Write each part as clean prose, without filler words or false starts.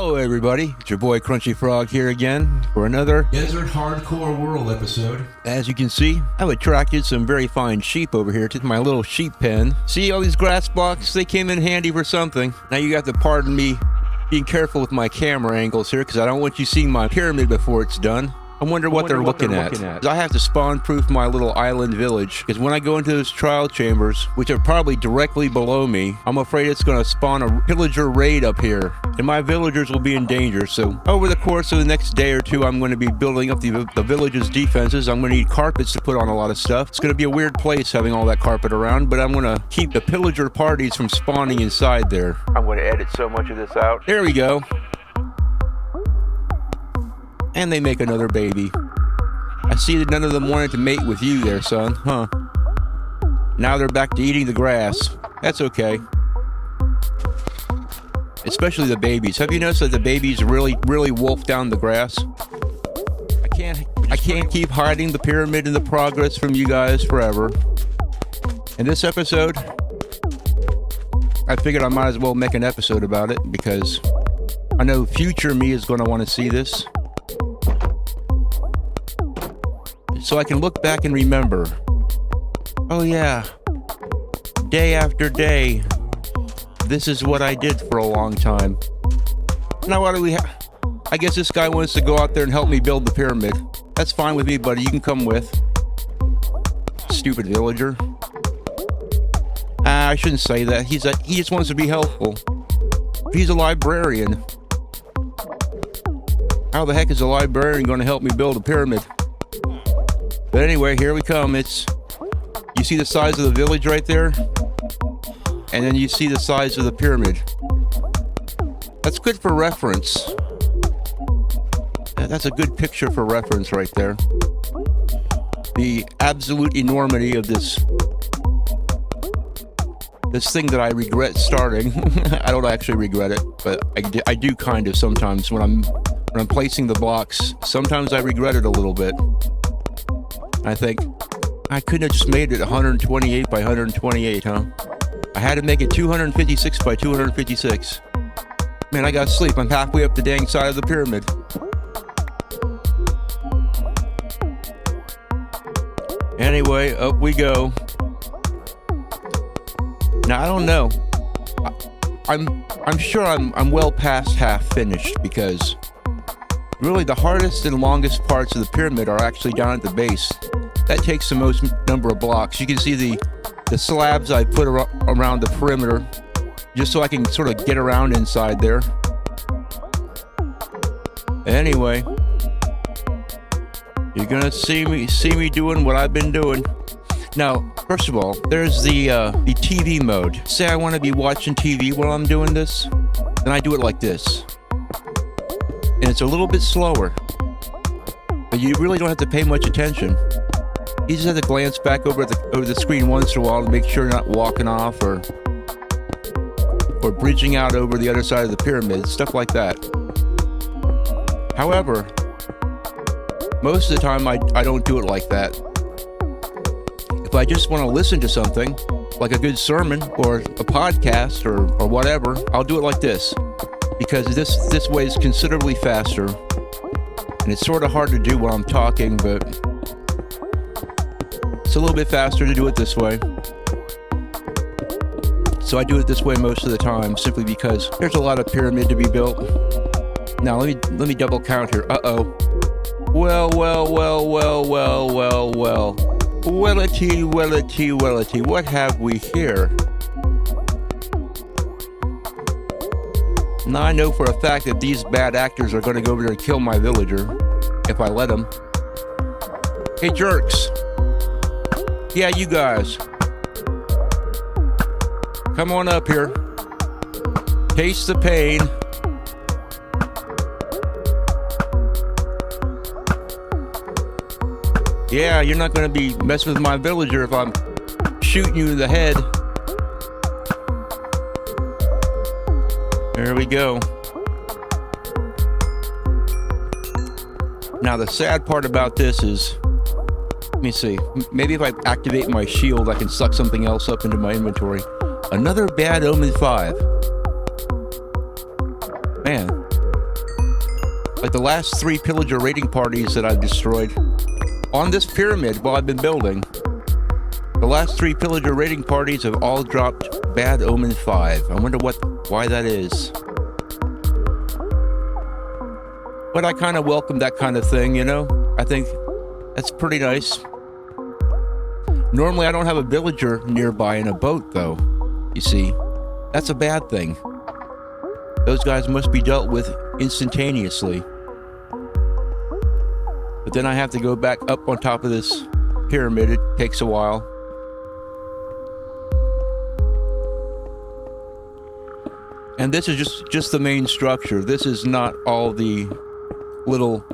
Hello everybody, it's your boy Crunchy Frog here again for another Desert Hardcore World episode. As you can see, I've attracted some very fine sheep over here to my little sheep pen. See all these grass blocks? They came in handy for something. Now you have to pardon me being careful with my camera angles here because I don't want you seeing my pyramid before it's done. I wonder what they're looking at. I have to spawn-proof my little island village, because when I go into those trial chambers, which are probably directly below me, I'm afraid it's going to spawn a pillager raid up here, and my villagers will be in danger. So over the course of the next day or two, I'm going to be building up the village's defenses. I'm going to need carpets to put on a lot of stuff. It's going to be a weird place having all that carpet around, but I'm going to keep the pillager parties from spawning inside there. I'm going to edit so much of this out. There we go. And they make another baby. I see that none of them wanted to mate with you there, son. Huh. Now they're back to eating the grass. That's okay. Especially the babies. Have you noticed that the babies really wolf down the grass? I can't keep hiding the pyramid and the progress from you guys forever. In this episode, I figured I might as well make an episode about it because I know future me is going to want to see this. So I can look back and remember, oh yeah, day after day, this is what I did for a long time. Now what do we have? I guess this guy wants to go out there and help me build the pyramid. That's fine with me, buddy. You can come with. Stupid villager. I shouldn't say that. He just wants to be helpful. He's a librarian. How the heck is a librarian going to help me build a pyramid? But anyway, here we come. You see the size of the village right there? And then you see the size of the pyramid. That's good for reference. That's a good picture for reference right there. The absolute enormity of this thing that I regret starting. I don't actually regret it, but I do kind of sometimes when I'm placing the blocks. Sometimes I regret it a little bit. I think, I couldn't have just made it 128 by 128, huh? I had to make it 256 by 256. Man, I gotta sleep. I'm halfway up the dang side of the pyramid. Anyway, up we go. Now, I don't know. I'm sure I'm well past half finished because really, the hardest and longest parts of the pyramid are actually down at the base. That takes the most number of blocks. You can see the slabs I put around the perimeter, just so I can sort of get around inside there. Anyway, you're gonna see me doing what I've been doing. Now, first of all, there's the TV mode. Say I want to be watching TV while I'm doing this, then I do it like this. And it's a little bit slower, but you really don't have to pay much attention. You just have to glance back over the screen once in a while to make sure you're not walking off or bridging out over the other side of the pyramid, stuff like that. However, most of the time I don't do it like that. If I just want to listen to something, like a good sermon or a podcast or whatever, I'll do it like this. Because this way is considerably faster, and it's sort of hard to do while I'm talking, but it's a little bit faster to do it this way. So I do it this way most of the time, simply because there's a lot of pyramid to be built. Now let me double count here. Uh-oh. Well. Wellity. What have we here? Now I know for a fact that these bad actors are going to go over there and kill my villager, if I let them. Hey jerks! Yeah, you guys. Come on up here. Taste the pain. Yeah, you're not going to be messing with my villager if I'm shooting you in the head. There we go. Now the sad part about this is, let me see, maybe if I activate my shield I can suck something else up into my inventory. Another bad omen 5. Man, Like the last 3 pillager raiding parties that I've destroyed on this pyramid while I've been building. The last 3 pillager raiding parties have all dropped Bad Omen 5. I wonder why that is. But I kind of welcome that kind of thing, you know? I think that's pretty nice. Normally I don't have a villager nearby in a boat, though. You see, that's a bad thing. Those guys must be dealt with instantaneously. But then I have to go back up on top of this pyramid. It takes a while. And this is just the main structure. This is not all the little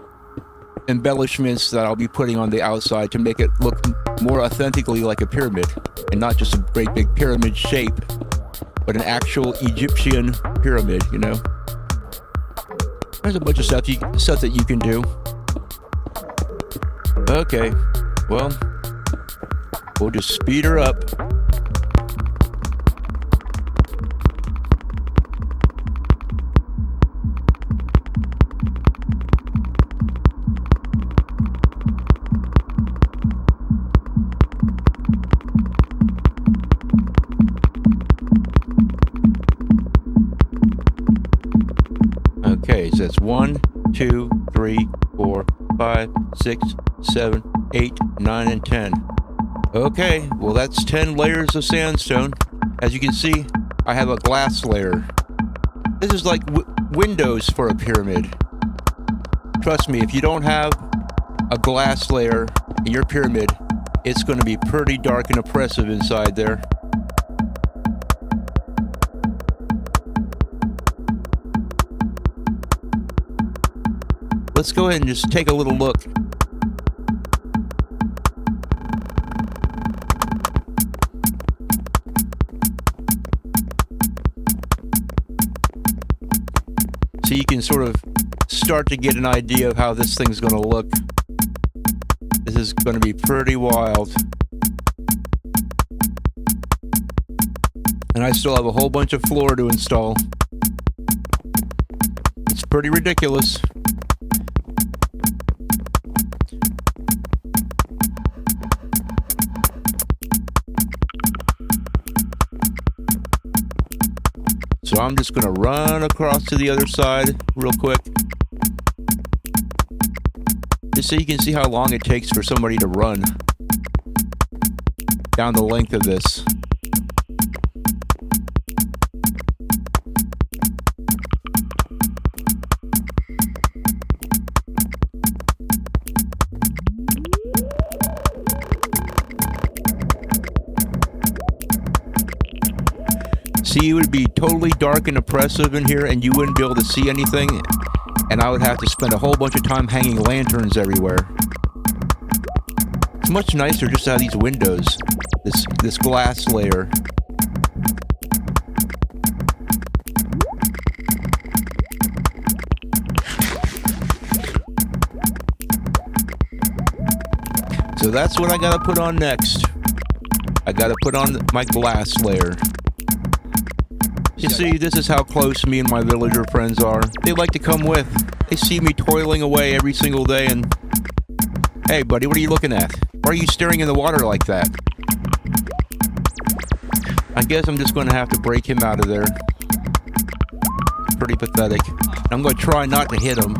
embellishments that I'll be putting on the outside to make it look more authentically like a pyramid, and not just a great big pyramid shape, but an actual Egyptian pyramid, you know? There's a bunch of stuff that you can do. Okay, well, we'll just speed her up. Okay, so that's 1, 2, 3, 4, 5, 6, 7, 8, 9, and 10. Okay, well that's 10 layers of sandstone. As you can see, I have a glass layer. This is like windows for a pyramid. Trust me, if you don't have a glass layer in your pyramid, it's going to be pretty dark and oppressive inside there. Let's go ahead and just take a little look. So you can sort of start to get an idea of how this thing's going to look. This is going to be pretty wild. And I still have a whole bunch of floor to install. It's pretty ridiculous. So I'm just going to run across to the other side real quick. Just so you can see how long it takes for somebody to run down the length of this. See, it would be totally dark and oppressive in here, and you wouldn't be able to see anything, and I would have to spend a whole bunch of time hanging lanterns everywhere. It's much nicer just to have these windows, this glass layer. So that's what I gotta put on next. I gotta put on my glass layer. You see, this is how close me and my villager friends are. They like to come with. They see me toiling away every single day and... Hey, buddy, what are you looking at? Why are you staring in the water like that? I guess I'm just going to have to break him out of there. Pretty pathetic. I'm going to try not to hit him.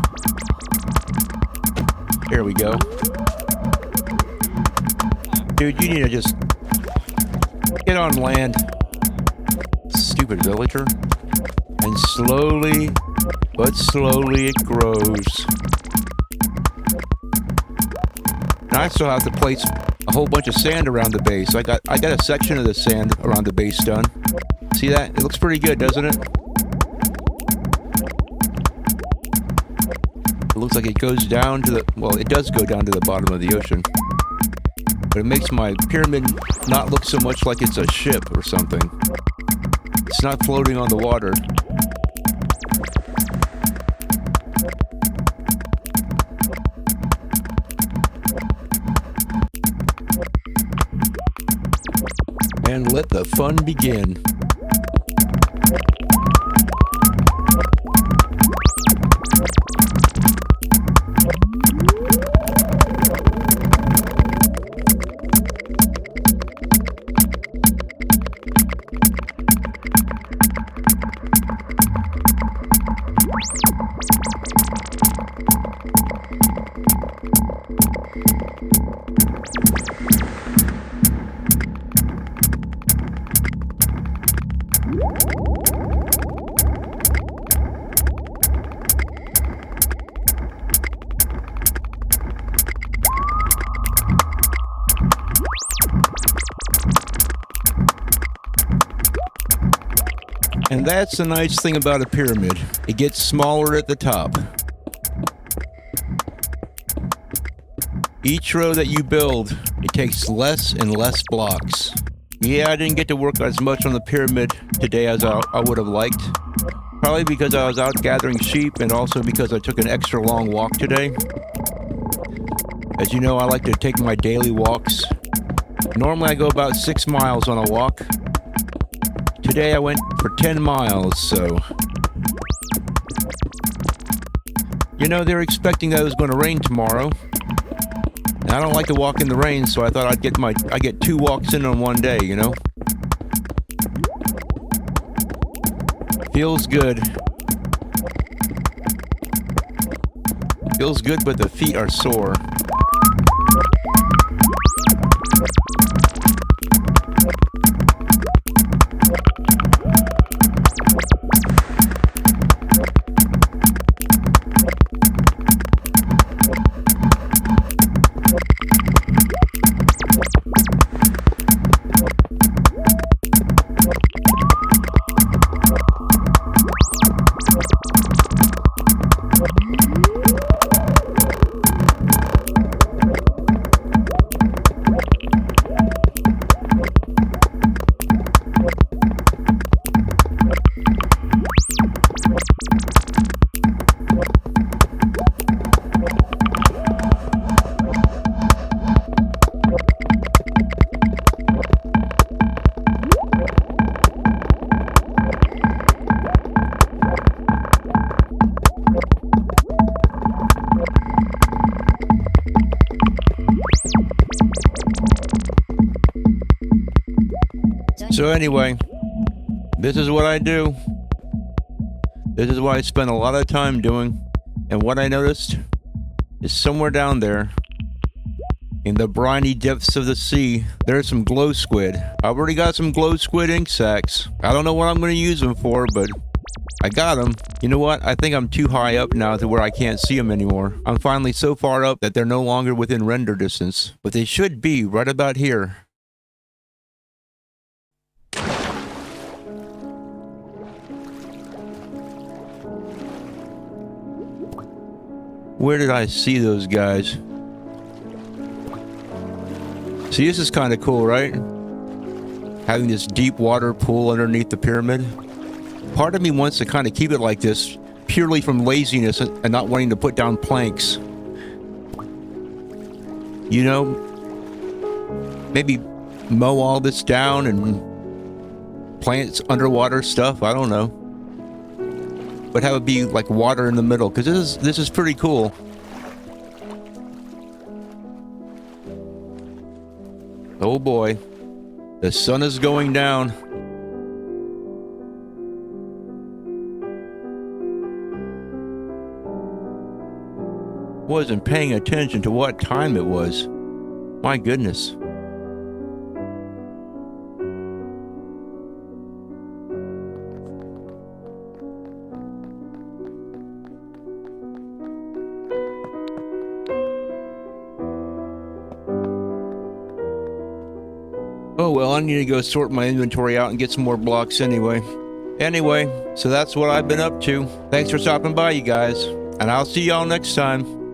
Here we go. Dude, you need to just... get on land. Stupid villager. And slowly, but slowly it grows. Now I still have to place a whole bunch of sand around the base. I got a section of the sand around the base done. See that? It looks pretty good, doesn't it? It looks like it goes down to the... well, it does go down to the bottom of the ocean. But it makes my pyramid not look so much like it's a ship or something. It's not floating on the water. And let the fun begin. And that's the nice thing about a pyramid. It gets smaller at the top. Each row that you build, it takes less and less blocks. Yeah, I didn't get to work as much on the pyramid today as I would have liked. Probably because I was out gathering sheep and also because I took an extra long walk today. As you know, I like to take my daily walks. Normally I go about 6 miles on a walk. Today I went for 10 miles, so... You know, they're expecting that it was going to rain tomorrow. And I don't like to walk in the rain, so I thought I'd get 2 walks in on one day, you know? Feels good. Feels good, but the feet are sore. So anyway, this is what I do. This is what I spend a lot of time doing. And what I noticed is somewhere down there, in the briny depths of the sea, there's some glow squid. I've already got some glow squid ink sacs. I don't know what I'm going to use them for, but I got them. You know what? I think I'm too high up now to where I can't see them anymore. I'm finally so far up that they're no longer within render distance. But they should be right about here. Where did I see those guys? See, this is kind of cool, right? Having this deep water pool underneath the pyramid. Part of me wants to kind of keep it like this, purely from laziness and not wanting to put down planks. You know, maybe mow all this down and plant underwater stuff, I don't know. But have it be like water in the middle, because this is pretty cool. Oh boy, the sun is going down. Wasn't paying attention to what time it was. My goodness. Oh well, I need to go sort my inventory out and get some more blocks anyway. Anyway, so that's what I've been up to. Thanks for stopping by, you guys. And I'll see y'all next time.